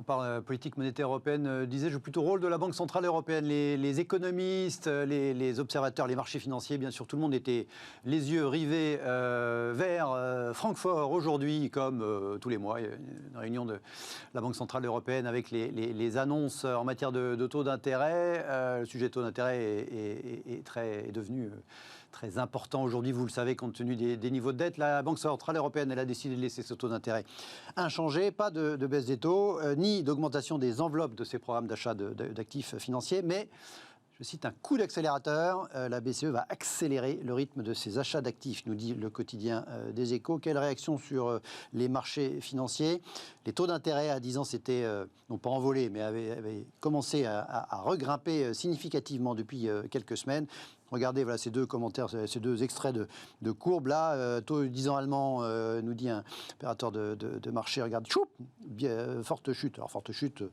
Par politique monétaire européenne, disais-je, joue plutôt le rôle de la Banque centrale européenne. Les économistes, les observateurs, les marchés financiers, bien sûr, tout le monde était les yeux rivés vers Francfort aujourd'hui, comme tous les mois. Il y a une réunion de la Banque centrale européenne avec les annonces en matière de taux d'intérêt. Le sujet taux d'intérêt est devenu très important aujourd'hui, vous le savez, compte tenu des niveaux de dette. La Banque centrale européenne, elle a décidé de laisser ce taux d'intérêt inchangé, pas de baisse des taux, ni d'augmentation des enveloppes de ces programmes d'achat d'actifs financiers, mais, je cite, un coup d'accélérateur. La BCE va accélérer le rythme de ses achats d'actifs, nous dit le quotidien des Échos. Quelle réaction sur les marchés financiers? Les taux d'intérêt à 10 ans s'étaient, non pas envolés, mais avaient commencé à regrimper significativement depuis quelques semaines. Regardez, voilà ces deux commentaires, ces deux extraits de courbes. Là, taux 10 ans allemand, nous dit un opérateur de marché, regarde, choup, forte chute. Alors, forte chute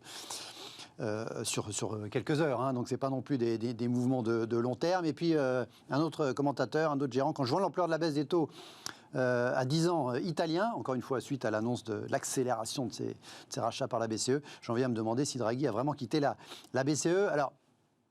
sur quelques heures, hein, donc ce n'est pas non plus des mouvements de long terme. Et puis, un autre commentateur, un autre gérant, quand je vois l'ampleur de la baisse des taux à 10 ans italien, encore une fois suite à l'annonce de l'accélération de ces rachats par la BCE, j'en viens à me demander si Draghi a vraiment quitté la BCE. Alors,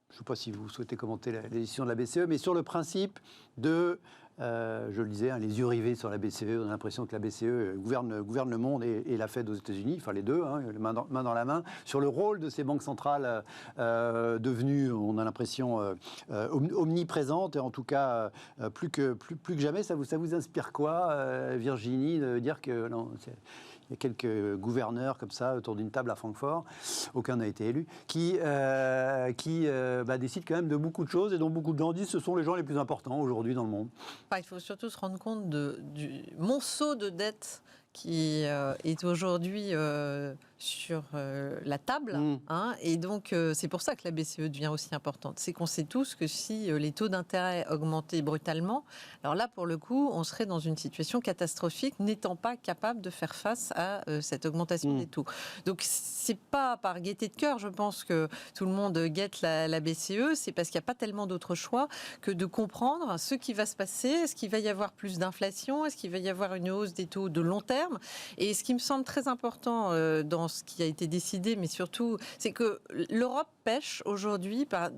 je ne sais pas si vous souhaitez commenter la décision de la BCE, mais sur le principe je le disais, hein, les yeux rivés sur la BCE, on a l'impression que la BCE gouverne le monde et la Fed aux États-Unis, enfin les deux, hein, main dans la main, sur le rôle de ces banques centrales devenues, on a l'impression, omniprésentes, et en tout cas plus que jamais. Ça vous inspire quoi, Virginie, de dire que non, il y a quelques gouverneurs comme ça autour d'une table à Francfort, aucun n'a été élu, qui décident quand même de beaucoup de choses et dont beaucoup de gens disent que ce sont les gens les plus importants aujourd'hui dans le monde. Il faut surtout se rendre compte du monceau de dette qui est aujourd'hui sur la table. Hein, et donc, c'est pour ça que la BCE devient aussi importante. C'est qu'on sait tous que si les taux d'intérêt augmentaient brutalement, alors là, pour le coup, on serait dans une situation catastrophique, n'étant pas capable de faire face à cette augmentation des taux. Donc, c'est pas par gaieté de cœur, je pense, que tout le monde guette la BCE. C'est parce qu'il n'y a pas tellement d'autres choix que de comprendre ce qui va se passer. Est-ce qu'il va y avoir plus d'inflation? Est-ce qu'il va y avoir une hausse des taux de long terme? Et ce qui me semble très important dans ce qui a été décidé, mais surtout, c'est que l'Europe pêche aujourd'hui par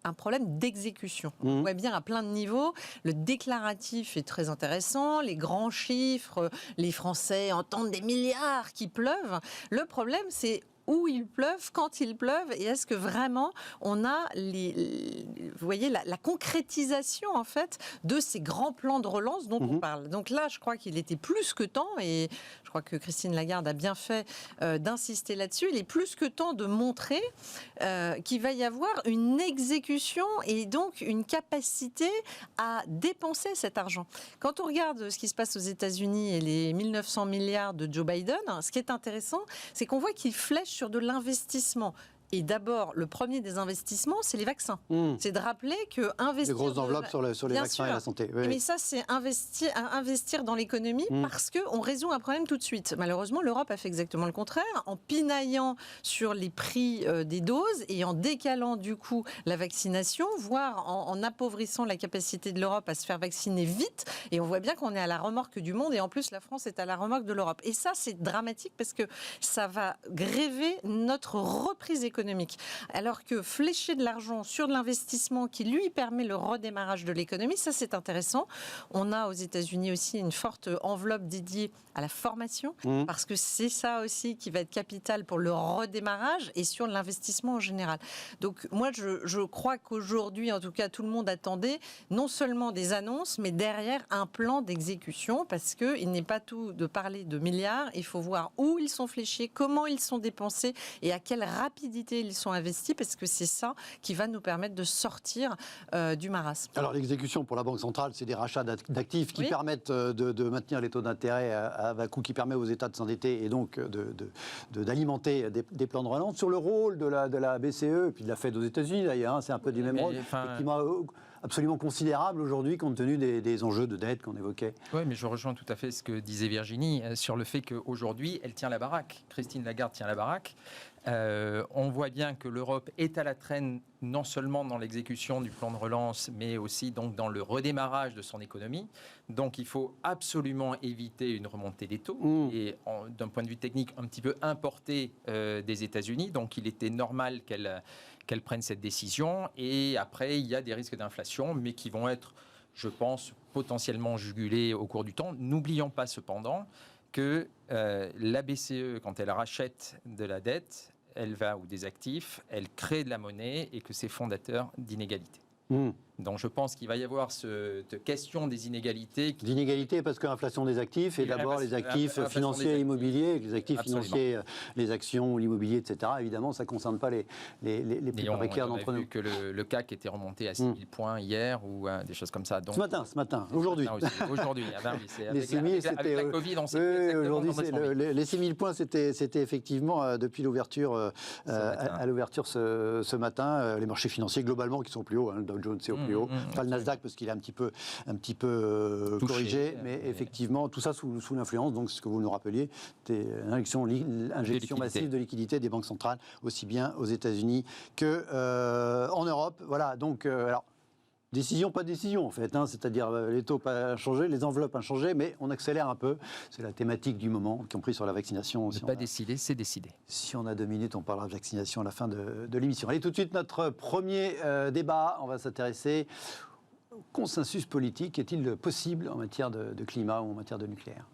un problème d'exécution. On voit bien à plein de niveaux. Le déclaratif est très intéressant, les grands chiffres, les Français entendent des milliards qui pleuvent. Le problème, c'est où il pleuve, quand il pleuve, et est-ce que vraiment on a vous voyez, la concrétisation en fait de ces grands plans de relance dont on parle. Donc là, je crois qu'il était plus que temps, et je crois que Christine Lagarde a bien fait d'insister là-dessus. Il est plus que temps de montrer qu'il va y avoir une exécution et donc une capacité à dépenser cet argent. Quand on regarde ce qui se passe aux États-Unis et les 1900 milliards de Joe Biden, ce qui est intéressant, c'est qu'on voit qu'il flèche sur de l'investissement. Et d'abord, le premier des investissements, c'est les vaccins. C'est de rappeler que investir... Les grosses enveloppes sur les vaccins et la santé. Oui. Mais ça, c'est investir dans l'économie parce qu'on résout un problème tout de suite. Malheureusement, l'Europe a fait exactement le contraire, en pinaillant sur les prix des doses et en décalant du coup la vaccination, voire en appauvrissant la capacité de l'Europe à se faire vacciner vite. Et on voit bien qu'on est à la remorque du monde, et en plus, la France est à la remorque de l'Europe. Et ça, c'est dramatique parce que ça va gréver notre reprise économique. Alors que flécher de l'argent sur de l'investissement qui lui permet le redémarrage de l'économie, ça c'est intéressant. On a aux États-Unis aussi une forte enveloppe dédiée à la formation, parce que c'est ça aussi qui va être capital pour le redémarrage et sur l'investissement en général. Donc moi je crois qu'aujourd'hui, en tout cas, tout le monde attendait non seulement des annonces, mais derrière un plan d'exécution, parce qu'il n'est pas tout de parler de milliards, il faut voir où ils sont fléchés, comment ils sont dépensés et à quelle rapidité ils sont investis, parce que c'est ça qui va nous permettre de sortir du marasme. Alors l'exécution pour la Banque centrale, c'est des rachats d'actifs qui permettent de maintenir les taux d'intérêt à bas coût, qui permet aux États de s'endetter et donc d'alimenter des plans de relance. Sur le rôle de la BCE et puis de la Fed aux États-Unis d'ailleurs, c'est un peu du même rôle. absolument considérable aujourd'hui compte tenu des enjeux de dette qu'on évoquait. Oui, mais je rejoins tout à fait ce que disait Virginie sur le fait qu'aujourd'hui, elle tient la baraque. Christine Lagarde tient la baraque. On voit bien que l'Europe est à la traîne, non seulement dans l'exécution du plan de relance, mais aussi donc dans le redémarrage de son économie. Donc il faut absolument éviter une remontée des taux, et d'un point de vue technique, un petit peu importé des États-Unis. Donc il était normal qu'elle prenne cette décision. Et après, il y a des risques d'inflation, mais qui vont être, je pense, potentiellement jugulés au cours du temps. N'oublions pas cependant que la BCE, quand elle rachète de la dette, ou des actifs, elle crée de la monnaie et que c'est fondateur d'inégalités. Donc je pense qu'il va y avoir cette question des inégalités. D'inégalités parce que l'inflation des actifs, et d'abord les actifs financiers et immobiliers, les actifs financiers, les actions, l'immobilier, etc. Évidemment, ça ne concerne pas les plus précaires d'entre nous. On a vu que le CAC était remonté à 6 000 points hier, ou des choses comme ça. Donc, ce matin, aujourd'hui. Aujourd'hui, les 6 000, avec la Covid, on sait exactement aujourd'hui, les 6 000 points, c'était effectivement, depuis l'ouverture, à l'ouverture ce matin, les marchés financiers globalement qui sont plus hauts, le Dow Jones est au plus haut. Enfin, le Nasdaq, parce qu'il est un petit peu touché, corrigé, mais effectivement, tout ça sous l'influence, donc ce que vous nous rappeliez, c'était injection massive de liquidité des banques centrales, aussi bien aux États-Unis qu'en Europe. Voilà, donc, alors, décision, pas décision, en fait, c'est-à-dire les taux pas changé, les enveloppes pas changé, mais on accélère un peu. C'est la thématique du moment, y compris sur la vaccination. Ne pas décider, c'est décider. Si on a 2 minutes, on parlera de vaccination à la fin de l'émission. Allez, tout de suite, notre premier débat. On va s'intéresser au consensus politique. Est-il possible en matière de climat ou en matière de nucléaire ?